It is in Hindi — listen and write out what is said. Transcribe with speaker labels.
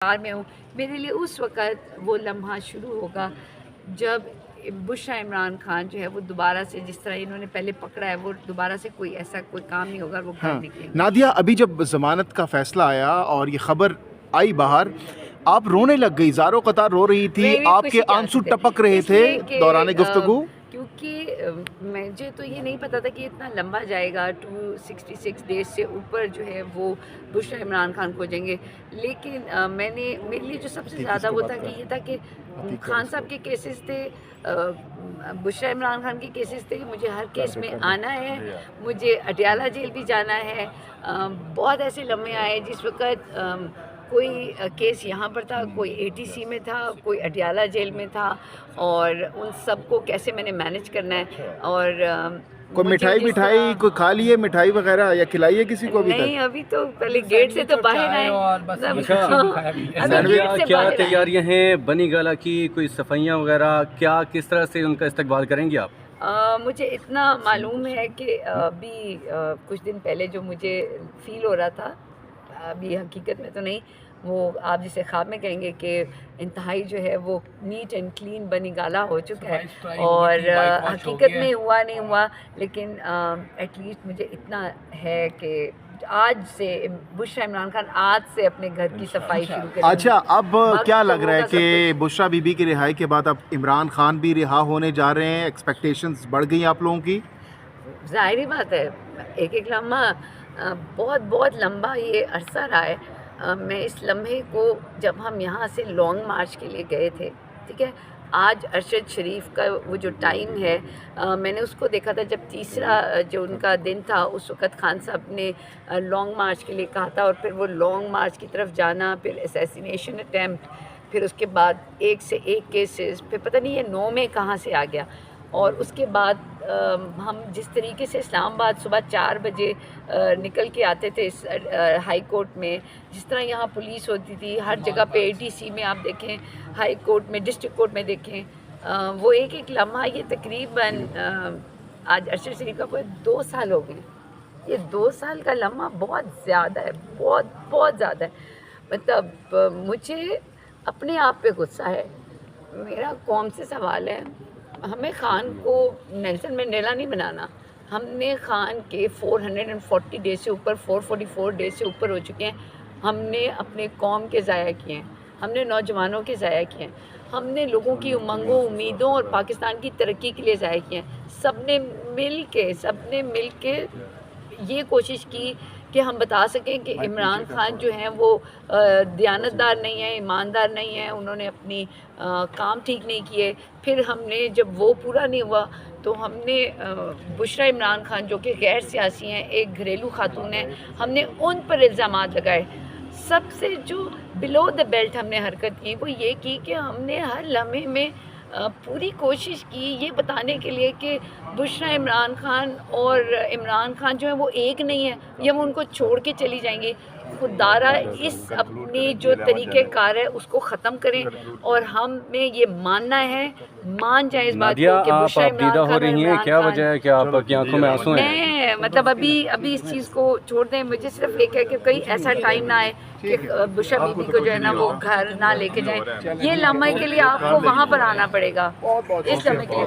Speaker 1: में हूँ। मेरे लिए उस वक़्त वो लम्हा शुरू होगा जब बुश इमरान खान जो है वो दोबारा से, जिस तरह इन्होंने पहले पकड़ा है, वो दोबारा से कोई ऐसा कोई काम नहीं होगा, वो घर
Speaker 2: हाँ,
Speaker 1: निकलेंगे।
Speaker 2: नादिया, अभी जब ज़मानत का फ़ैसला आया और ये ख़बर आई बाहर, आप रोने लग गई, ज़ारो कतार रो रही थी, आपके आंसू टपक रहे थे दौरान गुफ्तगू।
Speaker 1: क्योंकि मुझे तो ये नहीं पता था कि इतना लंबा जाएगा, 266 डेज से ऊपर जो है वो बुश इमरान खान को जाएंगे। लेकिन मेरे लिए जो सबसे ज़्यादा वो था कि ये था कि खान साहब के केसेस थे, बुश इमरान खान के केसेस थे, मुझे हर केस में आना है, मुझे अटियाला जेल भी जाना है। बहुत ऐसे लम्हे आए जिस वक़्त कोई केस यहाँ पर था, कोई एटीसी में था, कोई अटियाला जेल में था, और उन सबको कैसे मैंने मैनेज करना है। और
Speaker 2: कोई मिठाई कोई खा लिए मिठाई वगैरह या खिलाइए किसी को?
Speaker 1: नहीं, अभी तो पहले गेट से तो बाहर आए।
Speaker 3: क्या तैयारियां हैं बनी गाला की? कोई सफाइयां वगैरह, क्या किस तरह से उनका इस्तकबाल करेंगे आप?
Speaker 1: मुझे इतना मालूम है कि अभी कुछ दिन पहले जो मुझे फील हो रहा था, अभी हकीकत में तो नहीं, वो आप जिसे ख्वाब में कहेंगे कि इंतहाई जो है वो नीट एंड क्लीन बनी गाला हो चुका है, और हकीकत में हुआ नहीं हुआ, लेकिन एटलीस्ट मुझे इतना है कि आज से बुशरा इमरान खान आज से अपने घर की सफाई शुरू करेंगे।
Speaker 2: अच्छा, अब क्या लग रहा है कि बुशरा बीबी की रिहाई के बाद अब इमरान खान भी रिहा होने जा रहे हैं? एक्सपेक्टेशंस बढ़ गई आप लोगों की?
Speaker 1: ज़ाहिर बात है, एक एक लम्हा बहुत बहुत लंबा ये अरसा रहा है। मैं इस लम्हे को, जब हम यहाँ से लॉन्ग मार्च के लिए गए थे, ठीक है, आज अरशद शरीफ का वो जो टाइम है, मैंने उसको देखा था जब तीसरा जो उनका दिन था, उस वक़्त खान साहब ने लॉन्ग मार्च के लिए कहा था, और फिर वो लॉन्ग मार्च की तरफ जाना, फिर असैसिनेशन अटैम्प्ट, फिर उसके बाद एक से एक केसेस, फिर पता नहीं ये 9 में कहाँ से आ गया। और उसके बाद हम जिस तरीके से इस्लामाबाद सुबह 4 बजे निकल के आते थे इस हाई कोर्ट में, जिस तरह यहाँ पुलिस होती थी हर जगह पे, एटीसी में आप देखें, हाई कोर्ट में, डिस्ट्रिक्ट कोर्ट में देखें, वो एक एक लम्हा, ये तकरीबन आज अरशद शरीफ का कोई 2 साल हो गए। ये 2 साल का लम्हा बहुत ज़्यादा है, बहुत बहुत ज़्यादा है। मतलब मुझे अपने आप पे गुस्सा है। मेरा कौम से सवाल है, हमें खान को नेल्सन मंडेला नहीं बनाना। हमने खान के 440 डेज से ऊपर, 444 डेज से ऊपर हो चुके हैं। हमने अपने कौम के ज़ाया किए हैं, हमने नौजवानों के ज़ाया किए हैं, हमने लोगों की उमंगों, उम्मीदों और पाकिस्तान की तरक्की के लिए ज़ाया किए हैं। सबने मिल के ये कोशिश की कि हम बता सकें कि इमरान खान जो हैं वो दयानतदार नहीं है, ईमानदार नहीं है, उन्होंने अपनी काम ठीक नहीं किए। फिर हमने, जब वो पूरा नहीं हुआ, तो हमने बुशरा इमरान खान जो कि गैर सियासी हैं, एक घरेलू खातून है, हमने उन पर इल्ज़ामात लगाए। सबसे जो बिलो द बेल्ट हमने हरकत की वो ये की कि हमने हर लम्हे में पूरी कोशिश की ये बताने के लिए कि बुशरा इमरान खान और इमरान खान जो है वो एक नहीं है, या वो उनको छोड़ के चली जाएंगी। खुदारा इस अपनी जो तरीक़ेकार है उसको ख़त्म करें, और हमें ये मानना है, मान जाए इस बात को कि बुशरा इमरान खान
Speaker 3: हो रही हैं। क्या वजह है कि आपकी आंखों में आंसू हैं?
Speaker 1: मतलब अभी इस चीज़ को छोड़ दें। मुझे सिर्फ एक है कि कहीं ऐसा टाइम ना आए कि बुशरा बीबी को जो है ना वो घर ना लेके जाएं। ये लम्हे के लिए आपको वहाँ पर आना पड़ेगा, इस लम्हे के लिए।